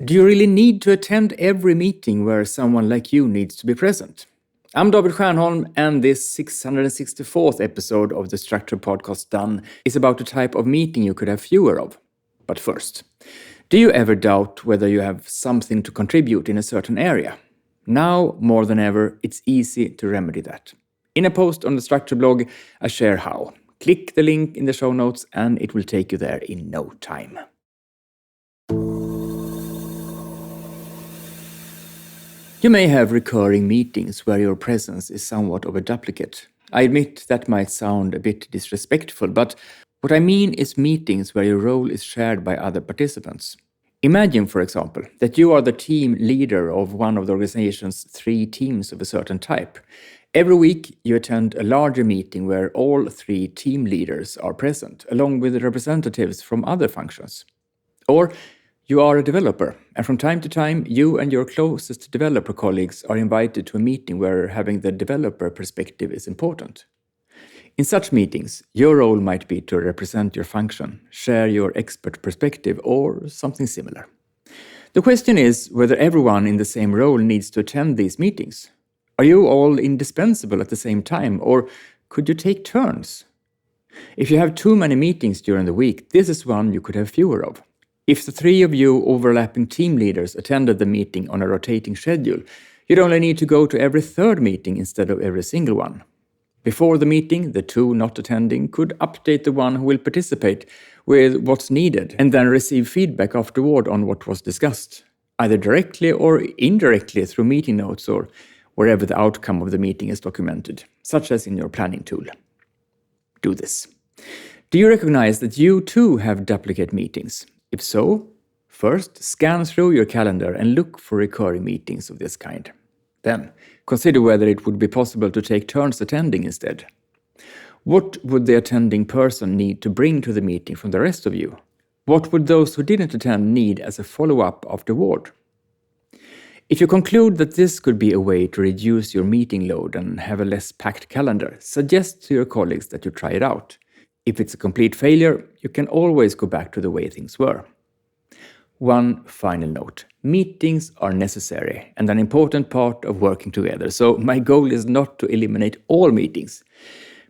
Do you really need to attend every meeting where someone like you needs to be present? I'm David Stiernholm, and this 664th episode of the Structure Podcast Done is about the type of meeting you could have fewer of. But first, do you ever doubt whether you have something to contribute in a certain area? Now, more than ever, it's easy to remedy that. In a post on the Structure blog, I share how. Click the link in the show notes and it will take you there in no time. You may have recurring meetings where your presence is somewhat of a duplicate. I admit that might sound a bit disrespectful, but what I mean is meetings where your role is shared by other participants. Imagine, for example, that you are the team leader of one of the organization's 3 teams of a certain type. Every week, you attend a larger meeting where all 3 team leaders are present, along with representatives from other functions. Or you are a developer, and from time to time, you and your closest developer colleagues are invited to a meeting where having the developer perspective is important. In such meetings, your role might be to represent your function, share your expert perspective, or something similar. The question is whether everyone in the same role needs to attend these meetings. Are you all indispensable at the same time, or could you take turns? If you have too many meetings during the week, this is one you could have fewer of. If the 3 of you overlapping team leaders attended the meeting on a rotating schedule, you'd only need to go to every 3rd meeting instead of every single one. Before the meeting, the 2 not attending could update the one who will participate with what's needed and then receive feedback afterward on what was discussed, either directly or indirectly through meeting notes or wherever the outcome of the meeting is documented, such as in your planning tool. Do this. Do you recognize that you too have duplicate meetings? If so, first scan through your calendar and look for recurring meetings of this kind. Then, consider whether it would be possible to take turns attending instead. What would the attending person need to bring to the meeting from the rest of you? What would those who didn't attend need as a follow-up afterward? If you conclude that this could be a way to reduce your meeting load and have a less packed calendar, suggest to your colleagues that you try it out. If it's a complete failure, you can always go back to the way things were. One final note. Meetings are necessary and an important part of working together, so my goal is not to eliminate all meetings.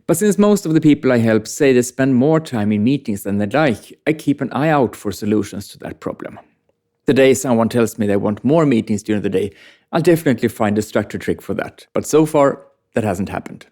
But since most of the people I help say they spend more time in meetings than they'd like, I keep an eye out for solutions to that problem. The day someone tells me they want more meetings during the day, I'll definitely find a structure trick for that. But so far, that hasn't happened.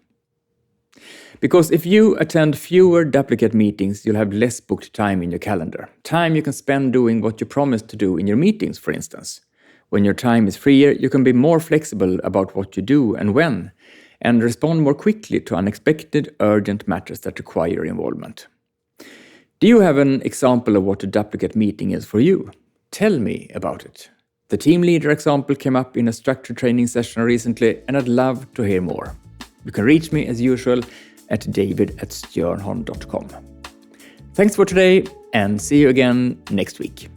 Because if you attend fewer duplicate meetings, you'll have less booked time in your calendar. Time you can spend doing what you promised to do in your meetings, for instance. When your time is freer, you can be more flexible about what you do and when, and respond more quickly to unexpected, urgent matters that require your involvement. Do you have an example of what a duplicate meeting is for you? Tell me about it. The team leader example came up in a structured training session recently, and I'd love to hear more. You can reach me as usual at david@stiernholm.com. Thanks for today and see you again next week.